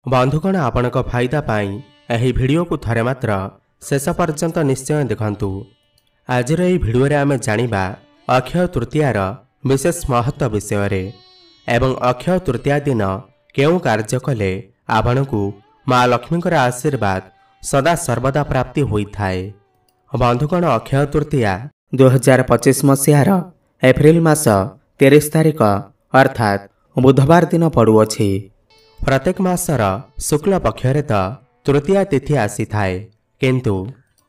बंधुगण आपण फायदा पाई एही वीडियो को थरे मात्र शेष पर्यंत निश्चय देखंतु। आज भिडियो रे आमे जानिबा अक्षय तृतीयार विशेष महत्व विषय एवं अक्षय तृतीया दिन केउ कार्य कले आपनकु माँ लक्ष्मी आशीर्वाद सदा सर्वदा प्राप्ति होइथाए। बंधुगण अक्षय तृतीया 2025 मसीहार एप्रिल मास 30 तारिख अर्थात बुधवार दिन पड़ुअछि। प्रत्येक मासर शुक्ल पक्षरे तो तृतीया तिथि आसी थाए, किंतु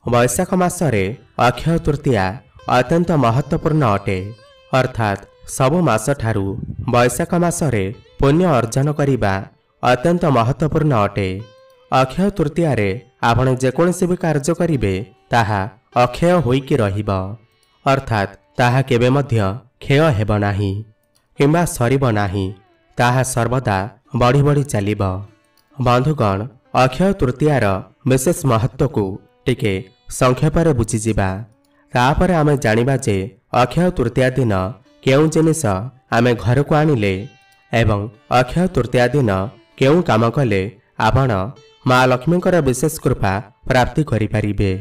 वैशाख मासरे अक्षय तृतीया अत्यंत महत्वपूर्ण अटे। अर्थात सबु मास ठारू वैशाख मासरे पुण्य अर्जन करिबा अत्यंत महत्वपूर्ण अटे। अक्षय तृतीया रे आपण जेकोसी भी कार्य करिवे ताहा अक्षय होइकी रहिबो, अर्थात ताहा केबे मध्य क्षय हेबो नाही किंबा सरिबो नाही, ताहा सर्वदा बढ़ी बढ़ी चलिबो। बंधुगण अक्षय तृतीयार विशेष महत्व को टिके संक्षेप रे बुझीजिबा, तापर आमे जानिबा जे अक्षय तृतीया दिन केउ जिनिस आमे घर को आनिले एवं अक्षय तृतीया दिन केउ काम कले आपण माँ लक्ष्मीकर विशेष कृपा प्राप्ति करि परिबे।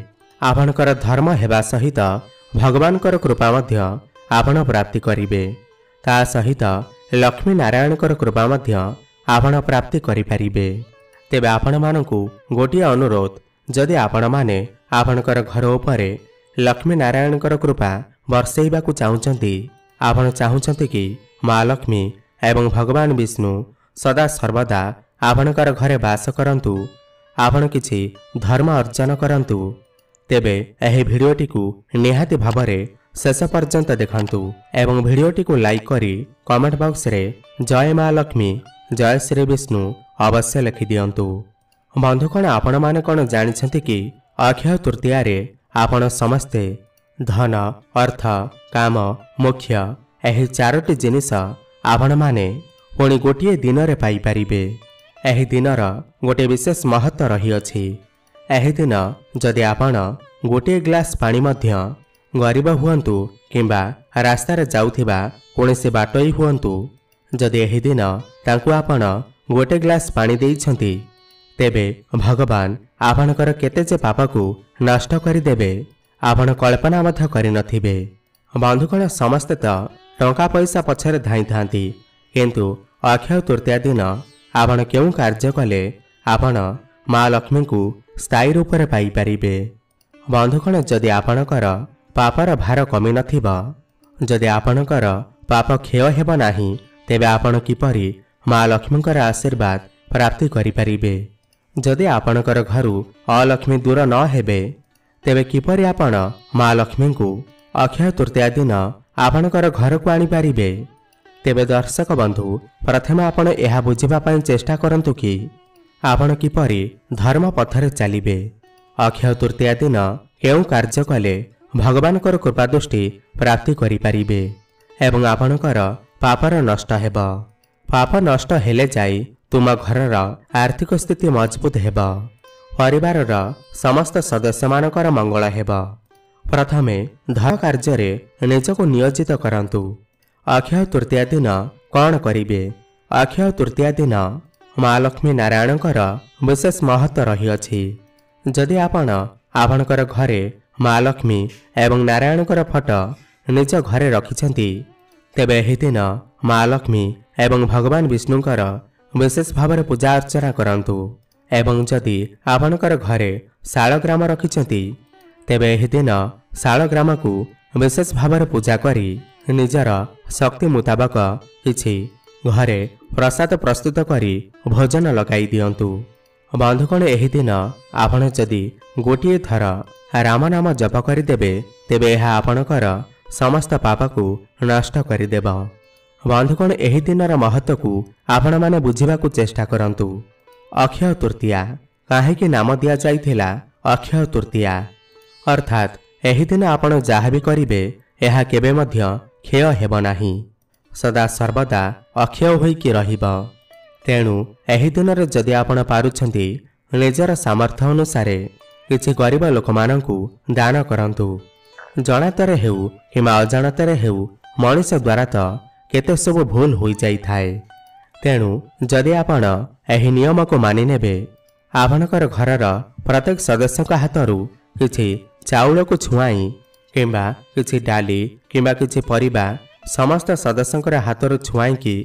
आपणकर धर्म हेबा सहित भगवानकर कृपा मध्य आपण प्राप्ति करिवे, ता सहित लक्ष्मी नारायणकर कृपा मध्य आपण प्राप्ति करि परिबे। तेबे आपण मानकु गोटिए अनुरोध, जदि आपण माने आपणकर घर उपरे लक्ष्मी नारायणकर कृपा बर्षेइबाकु चाहुचंती, आपण चाहुचंती कि माँ लक्ष्मी एवं भगवान विष्णु सदा सर्वदा आपणकर घरे वास करंतु, आपण किछि धर्म अर्जन करंतु, तेबे एही भिडियोटी को निहाती भावरे शेष पर्यंत देखंतु एवं भिडियोटी को लाइक करी कमेंट बॉक्स रे जय माँ लक्ष्मी जय श्री विष्णु अवश्य लिखि दियंतु। बंधुगण आपण माने कोन जानिछंती कि अक्षय तृतीया रे आपण समस्ते धन अर्थ काम मोक्ष एही चारोटी जिनिस आपण माने पुणी गोटिए दिन रे पाई परिबे। एही दिनर गोटे विशेष महत्व रही अछि। एही दिन जदि आपण गोटे ग्लास पानी मध्य गरीब हुअन्तु किंबा रास्ता रे जाउथिबा कोनोसी बाटोई हुअन्तु, जदि एही दिन तांकु आपण गोटे ग्लास पानी देइछंती, तेबे भगवान आपणकर केते जे पापकु नष्ट करिदेबे आपण कल्पना मध्य करि नथिबे। बंधुगण समस्ते तो टंका पैसा पछरे धाई थांती, किंतु अक्षय तृतीया दिन आपण केउ कार्य कले आपण माँ लक्ष्मी को स्थायी रूप रे पाई परिबे। बंधुगण जदि आपणकर पापर भार कमी नथिबा, जदि आपणकर पाप क्षय हेबो नाही, तेबे आपण किपरि माँ लक्ष्मीकर आशीर्वाद प्राप्ति करि परिबे। जदि आपणकर घरु अलक्ष्मी दूर न हेबे, तेबे किपरि आपण माँ लक्ष्मी को अक्षय तृतीया दिन आपणकर घर को आनी पारिबे। तेबे दर्शक बंधु प्रथमे आपण एहा बुझिबा पई चेष्टा करंतु कि आपण किपरि धर्म पथरे चलिबे। अक्षय तृतीया दिन केउ कार्य कले भगवानकर कृपा दृष्टि प्राप्ति करि परिबे एवं आपणकर पापर नष्ट हेबो। पाप नष्ट हेले जाई तुम घरर आर्थिक स्थिति मजबूत हेबो, परिवारर समस्त सदस्य मानकर मंगल हेबो। प्रथमे धर्म कार्य रे निजको नियोजित करंतु। अक्षय तृतीया दिन कौन करिवे? अक्षय तृतीया दिन माँ लक्ष्मी नारायणकर विशेष महत्व रही अछि। जदि आपण आपणकर घरे माँ लक्ष्मी एवं नारायणकर फोटो निज घरे रखिछंती, तेबे एही दिन माँ लक्ष्मी एवं भगवान विष्णुकर विशेष भाव पूजा अर्चना करंतु। एवं जदि आपणकर घरे शालग्राम रखिछंती, तेबे एही दिन शालग्राम को विशेष भाव पूजा करी निजर शक्ति मुताबक किछि घरे प्रसाद प्रस्तुत करी भोजन लगाई दियंतु। बंधुगण एही दिन आपण जदि गोटिए थर राम नाम जप करिदेबे, तेबे एहा आपणकर समस्त पाप को नष्ट करिदेब। बंधुगण एही दिनर महत्व को आपण माने बुझिबाकु चेष्टा करंतु। अक्षय तृतीया काहेकि नाम दिया जाइथिला अक्षय तृतीया, अर्थात एही दिन आपण जाहा भी करिवे एहा केबे मध्य क्षय हेबो नाही, सदा सर्वदा अक्षय होइकी रहिबो। तेणु एही दिनरे जदि आपण पारुछंती निजर सामर्थ्य अनुसारे किछि गरीब लोकमानंकु दान करंतु। जणातरे हेउ किंबा अजाणतरे हेउ मनुष्य द्वारा तो केते सब भूल होई जाई थाए, तेणु जदि आपण एही नियम को मानि नेबे आपणकर घरर प्रत्येक सदस्य हाथरू किछि चाउल को छुआई किंबा किछि डाली किंबा किछि परिबा समस्त सदस्यंकर हाथरू छुआईकी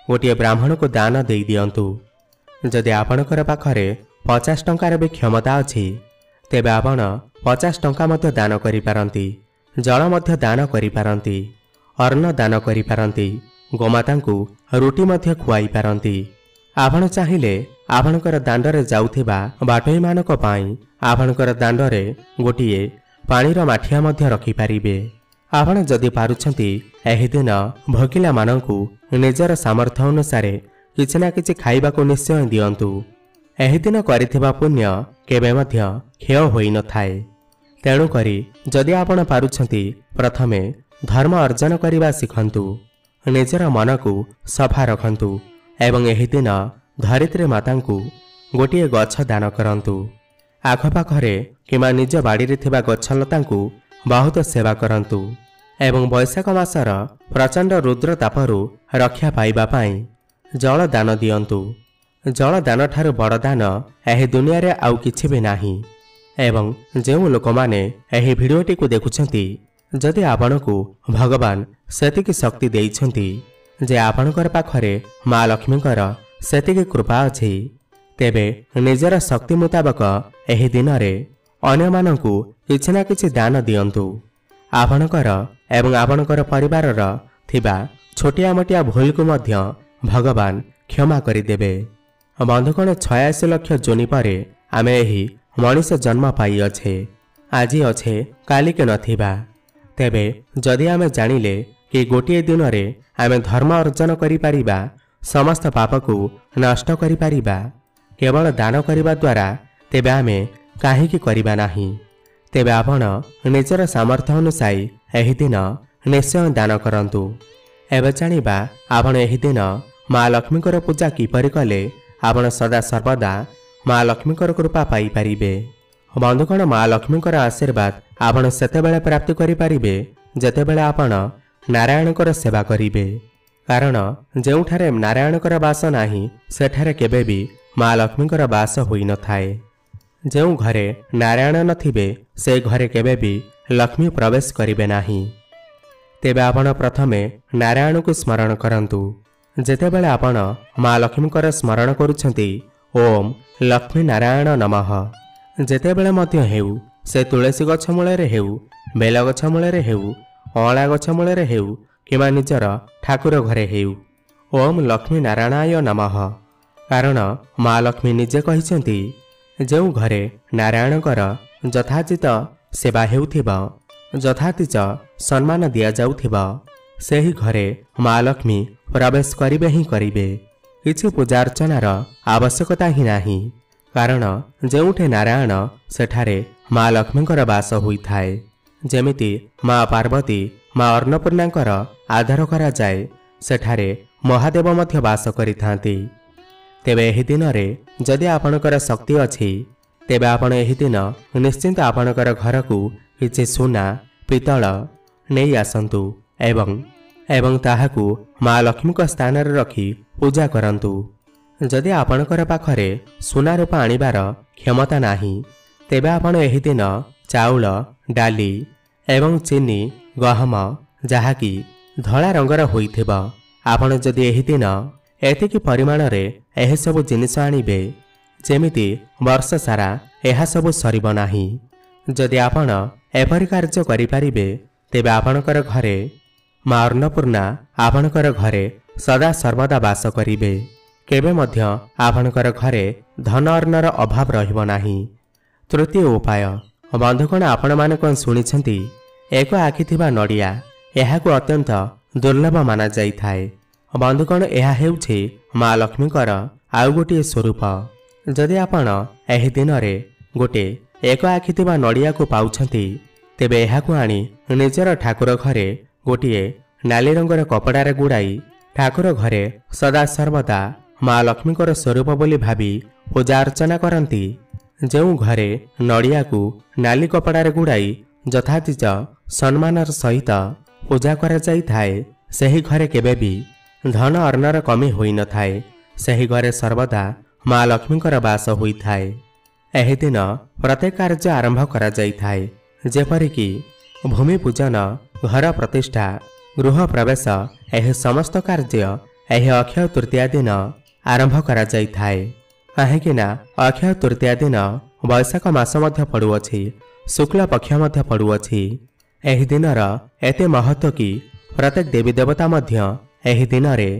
गोटे ब्राह्मण को दान दे दियंतु। जदि आपणकर पाखरे 50 टंकार भी क्षमता अछि तेबे आपण 50 टंका मध्य दान करि पारंती, जल मध्य दान करि पारंती, अन्न दान करि पारंती, गोमाता को रोटी मध्य खुआई पारंती। आपण चाहिए आपणकर दांडरे जाउथिबा बाटोई मानक पई आपणकर दांडरे गोटिए पानीर माठिया मध्य रखि पारिबे। आपण जदि पारुछंती एही दिन भोकिला मानकु निजर सामर्थ्य अनुसार किछि ना किछि खाइबाको निश्चय दियंतु। एही दिन करिथिबा पुण्य केबे मध्य क्षय होई न थाए। तेणु करी जदि आपण पारुछंती प्रथमे धर्म अर्जन करिबा सिखंतु, निजर मन को सफा रखंतु एवं एही दिन धरित्री मातांकु गोटिए गछ दान करंतु। आखपाखरे किमा निज बाड़ी थिबा गछलतांकु बहुत सेवा करंतु एवं वैशाख मासर प्रचंड रुद्र तापरु रक्षा पाइबा पाई जल दान दियंतु। जल दान ठारु बड़ दान एही दुनिया रे आउ किछि भी नाही। एवं जेउ लोक माने एही भिडियोटी को देखुछंती जदि आपणकु भगवान सेतिकी शक्ति देइछंती जे आपणकर पाखरे माँ लक्ष्मीकर सेतिकी कृपा अछि, तेबे निजर शक्ति मुताबक एही दिन रे अन्य मानकु किछि ना किछि दान दियंतु। आपणकर एवं आपणकर परिवारर थिबा छोटिया मोटिया भूल को मध्य भगवान क्षमा करिदेबे। बंधुगण 86 लाख जोनि परे आमे एही मनीष जन्म पाई अच्छे, आज अच्छे काली के नथिबा। तेबे जदि आमे जानिले कि गोटे दिन रे आमे धर्म अर्जन करि पारिबा, समस्त पाप को नष्ट करि पारिबा केवल दान करिबा द्वारा, तेबे आमे काहेकि करिबा नाही। तेबे आपण निजर सामर्थ्य अनुसार एही दिन निश्चय दान करंतु। एबे जानिबा आपण एही दिन माँ लक्ष्मीकर पूजा किपरि कले आपण सदा सर्वदा माँ लक्ष्मीकर कृपा पाई पारिबे। बंधुगण माँ लक्ष्मीकर आशीर्वाद आपण सेतेबेले प्राप्ति करि पारिबे जेतेबेले आपण नारायणकर सेवा करिबे। कारण जेउठारे नारायणकर वास नाही सेठारे केबे भी माँ लक्ष्मीकर वास होई न थाए। जेउ घरे नारायण नथिबे से घरे केबे भी लक्ष्मी प्रवेश करिबे नाही। तेबे आपण प्रथमे नारायण को स्मरण करंतु। जेतेबेले आपण माँ लक्ष्मीकर स्मरण करुछंती ओम लक्ष्मी नारायण नमः, जेतेबेले मध्य हेउ से तुलसी गछ मूले हेउ, बेल गछ मूले हेउ, अँला गछ मूले हेउ किमा निजर ठाकुर घरे हेउ ओम लक्ष्मी नारायणाय नमः। कारण माँ लक्ष्मी निजे कहिसेंती जेउ घरे नारायणकर यथाचित सेवा हेउथिबा, यथाचित सम्मान दिया जाउथिबा, सेही घरे माँ लक्ष्मी प्रवेश करिबे ही करिबे। किछि पूजा अर्चनार आवश्यकता ही नाही। कारण जेउठे नारायण सेठारे माँ लक्ष्मीकर वास होई थाए। जेमिति माँ पार्वती माँ अन्नपूर्णांकर आधार करा जाए, सेठारे महादेव मध्य वास करिथांती। तेबे एही दिन रे जदि आपणकर शक्ति अछि, तेबे आपण एही दिन निश्चिंत आपणकर घर को किछि सुना पितल नहीं आसंतु एवं ताहाकु माँ लक्ष्मीक स्थान रे रखी पूजा करंतु। जदि आपणकर पाखरे सुना रूपा आनिबार क्षमता नाही, तेबे आपण एही दिन चाउल डाली एवं चीनी गहम जहाँकि धला रंगर होइथिबा, आपण जदि एही दिन एतिकी परिमाण रे एही सब जिनिस आनिबे जेमिति वर्ष सारा एहा सब सरिब नाही। जदि आपण एपरि कार्य करि पारिबे, तेबे आपणकर घरे माँ अन्नपूर्णा आपणकर घरे सदा सर्वदा वास करिबे। केबे मध्य आपणकर घरे धन अर्णर अभाव रहिब नाही। तृतीय उपाय, बंधुगण आपण माने कोन सुनिछंती एक आखि थिबा नडिया एहाकु अत्यंत दुर्लभ माना जाई थाए। बंधुगण एहा हेउछि माँ लक्ष्मीकर आउ गोटे स्वरूप। जदि आपण एही दिन रे गोटे एक आखि थिबा नडिया को पाउछंती, तेबे एहाकु आनी निजर ठाकुर घरे गोटे नाली रंगर कपड़ारे गुड़ाई ठाकुर घरे सदा सर्वदा माँ लक्ष्मीकर स्वरूप बोली भावी पूजा अर्चना करती। जेउ घरे नड़िया को नाली कपड़ारे गुड़ाई यथाचित सम्मानर सहित पूजा करा जाई थाए, सेही घरे केबे भी धन अर्णर कमी होई न थाए। ସେହି ଘରେ ସର୍ବଦା ମା ଲକ୍ଷ୍ମୀଙ୍କର ବାସ ହୋଇଥାଏ। ଏହି ଦିନ ପ୍ରତ୍ୟେକ କାର୍ଯ୍ୟ ଆରମ୍ଭ କରାଯାଇଥାଏ, ଯେପରିକି ଭୂମି ପୂଜନ, ଘର ପ୍ରତିଷ୍ଠା, ଗୃହ ପ୍ରବେଶ। ଏହି ସମସ୍ତ କାର୍ଯ୍ୟ ଏହି ଅକ୍ଷୟ ତୃତୀୟା ଦିନ ଆରମ୍ଭ କରାଯାଇଥାଏ। କାହିଁକିନା ଅକ୍ଷୟ ତୃତୀୟା ଦିନ ବୈଶାଖ ମାସ ମଧ୍ୟ ପଡ଼ୁଅଛି, ଶୁକ୍ଳ ପକ୍ଷ ମଧ୍ୟ ପଡ଼ୁଅଛି। ଏହି ଦିନର ଏତେ ମହତ୍ଵ କି ପ୍ରତ୍ୟେକ ଦେବୀ ଦେବତା ମଧ୍ୟ ଏହି ଦିନରେ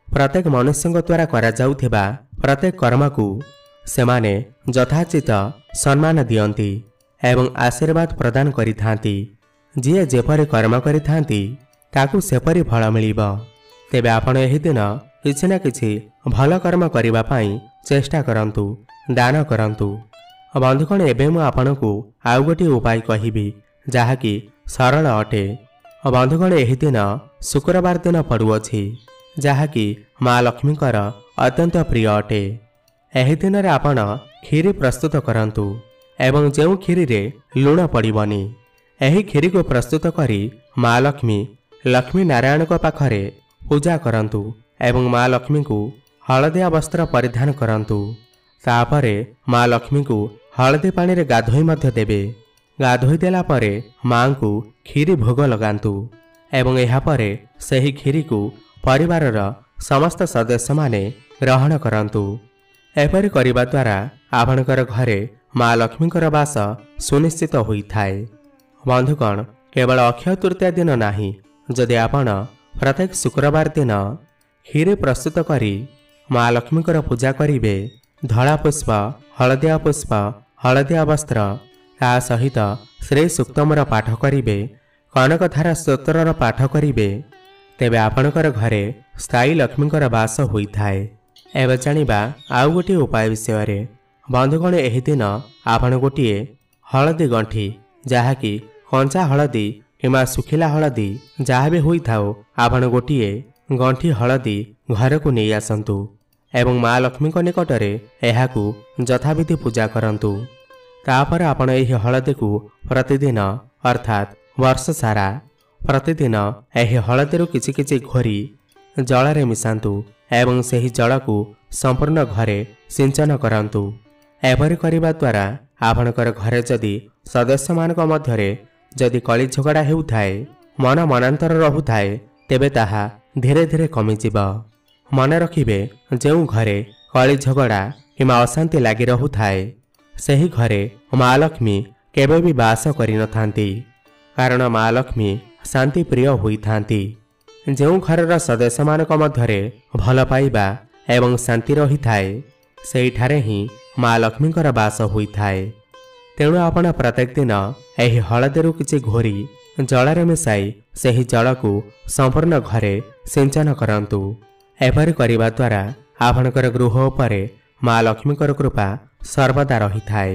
ପ୍ରତ୍ୟେକ ମନୁଷ୍ୟଙ୍କ ଦ୍ୱାରା କରାଯାଉଥିବା ପ୍ରତ୍ୟେକ କର୍ମକୁ ସେମାନେ ଯଥାଚିତ ସମ୍ମାନ ଦିଅନ୍ତି ଏବଂ ଆଶୀର୍ବାଦ ପ୍ରଦାନ କରିଥାନ୍ତି। ଯିଏ ଯେପରି କର୍ମ କରିଥାନ୍ତି ତାକୁ ସେପରି ଫଳ ମିଳିବ। ତେବେ ଆପଣ ଏହି ଦିନ କିଛି ନା କିଛି ଭଲ କର୍ମ କରିବା ପାଇଁ ଚେଷ୍ଟା କରନ୍ତୁ, ଦାନ କରନ୍ତୁ। ବନ୍ଧୁଗଣ, ଏବେ ମୁଁ ଆପଣଙ୍କୁ ଆଉ ଗୋଟିଏ ଉପାୟ କହିବି, ଯାହାକି ସରଳ ଅଟେ। ବନ୍ଧୁଗଣ, ଏହି ଦିନ ଶୁକ୍ରବାର ଦିନ ପଡ଼ୁଅଛି, ଯାହାକି ମା ଲକ୍ଷ୍ମୀଙ୍କର ଅତ୍ୟନ୍ତ ପ୍ରିୟ ଅଟେ। ଏହି ଦିନରେ ଆପଣ କ୍ଷୀରି ପ୍ରସ୍ତୁତ କରନ୍ତୁ ଏବଂ ଯେଉଁ କ୍ଷୀରିରେ ଲୁଣ ପଡ଼ିବନି, ଏହି କ୍ଷୀରିକୁ ପ୍ରସ୍ତୁତ କରି ମା ଲକ୍ଷ୍ମୀ ନାରାୟଣଙ୍କ ପାଖରେ ପୂଜା କରନ୍ତୁ ଏବଂ ମା ଲକ୍ଷ୍ମୀଙ୍କୁ ହଳଦିଆ ବସ୍ତ୍ର ପରିଧାନ କରନ୍ତୁ। ତାପରେ ମା ଲକ୍ଷ୍ମୀଙ୍କୁ ହଳଦୀ ପାଣିରେ ଗାଧୋଇ ମଧ୍ୟ ଦେବେ। ଗାଧୋଇ ଦେଲା ପରେ ମାଙ୍କୁ କ୍ଷୀରି ଭୋଗ ଲଗାନ୍ତୁ ଏବଂ ଏହାପରେ ସେହି କ୍ଷୀରିକୁ ପରିବାରର ସମସ୍ତ ସଦସ୍ୟମାନେ ଗ୍ରହଣ କରନ୍ତୁ। ଏପରି କରିବା ଦ୍ୱାରା ଆପଣଙ୍କର ଘରେ ମା ଲକ୍ଷ୍ମୀଙ୍କର ବାସ ସୁନିଶ୍ଚିତ ହୋଇଥାଏ। ବନ୍ଧୁଗଣ, କେବଳ ଅକ୍ଷୟ ତୃତୀୟା ଦିନ ନାହିଁ, ଯଦି ଆପଣ ପ୍ରତ୍ୟେକ ଶୁକ୍ରବାର ଦିନ କ୍ଷୀରି ପ୍ରସ୍ତୁତ କରି ମା ଲକ୍ଷ୍ମୀଙ୍କର ପୂଜା କରିବେ, ଧଳା ପୁଷ୍ପ, ହଳଦିଆ ପୁଷ୍ପ, ହଳଦିଆ ବସ୍ତ୍ର, ତା ସହିତ ଶ୍ରୀ ସୂକ୍ତମର ପାଠ କରିବେ, କନକଧାରା ସ୍ତୋତ୍ରର ପାଠ କରିବେ, ତେବେ ଆପଣଙ୍କର ଘରେ ସ୍ଥାୟୀ ଲକ୍ଷ୍ମୀଙ୍କର ବାସ ହୋଇଥାଏ। ଏବେ ଜାଣିବା ଆଉ ଗୋଟିଏ ଉପାୟ ବିଷୟରେ। ବନ୍ଧୁଗଣ, ଏହି ଦିନ ଆପଣ ଗୋଟିଏ ହଳଦୀ ଗଣ୍ଠି, ଯାହାକି କଞ୍ଚା ହଳଦୀ କିମ୍ବା ଶୁଖିଲା ହଳଦୀ ଯାହା ବି ହୋଇଥାଉ, ଆପଣ ଗୋଟିଏ ଗଣ୍ଠି ହଳଦୀ ଘରକୁ ନେଇ ଆସନ୍ତୁ ଏବଂ ମା ଲକ୍ଷ୍ମୀଙ୍କ ନିକଟରେ ଏହାକୁ ଯଥାବିଧି ପୂଜା କରନ୍ତୁ। ତାପରେ ଆପଣ ଏହି ହଳଦୀକୁ ପ୍ରତିଦିନ ଅର୍ଥାତ୍ ବର୍ଷ ସାରା ପ୍ରତିଦିନ ଏହି ହଳଦୀରୁ କିଛି କିଛି ଘୋରି ଜଳରେ ମିଶାନ୍ତୁ ଏବଂ ସେହି ଜଳକୁ ସମ୍ପୂର୍ଣ୍ଣ ଘରେ ସିଞ୍ଚନ କରନ୍ତୁ। ଏପରି କରିବା ଦ୍ୱାରା ଆପଣଙ୍କର ଘରେ ଯଦି ସଦସ୍ୟମାନଙ୍କ ମଧ୍ୟରେ ଯଦି କଳି ଝଗଡ଼ା ହେଉଥାଏ, ମନ ମନାନ୍ତର ରହୁଥାଏ, ତେବେ ତାହା ଧୀରେ ଧୀରେ କମିଯିବ। ମନେ ରଖିବେ, ଯେଉଁ ଘରେ କଳି ଝଗଡ଼ା କିମ୍ବା ଅଶାନ୍ତି ଲାଗି ରହୁଥାଏ, ସେହି ଘରେ ମା ଲକ୍ଷ୍ମୀ କେବେ ବି ବାସ କରିନଥାନ୍ତି, କାରଣ ମା ଲକ୍ଷ୍ମୀ ଶାନ୍ତି ପ୍ରିୟ ହୋଇଥାନ୍ତି। ଯେଉଁ ଘରର ସଦସ୍ୟମାନଙ୍କ ମଧ୍ୟରେ ଭଲ ପାଇବା ଏବଂ ଶାନ୍ତି ରହିଥାଏ, ସେହିଠାରେ ହିଁ ମା ଲକ୍ଷ୍ମୀଙ୍କର ବାସ ହୋଇଥାଏ। ତେଣୁ ଆପଣ ପ୍ରତ୍ୟେକ ଦିନ ଏହି ହଳଦୀରୁ କିଛି ଘୋରି ଜଳରେ ମିଶାଇ ସେହି ଜଳକୁ ସମ୍ପୂର୍ଣ୍ଣ ଘରେ ସିଞ୍ଚନ କରନ୍ତୁ। ଏପରି କରିବା ଦ୍ୱାରା ଆପଣଙ୍କର ଗୃହ ଉପରେ ମା ଲକ୍ଷ୍ମୀଙ୍କର କୃପା ସର୍ବଦା ରହିଥାଏ।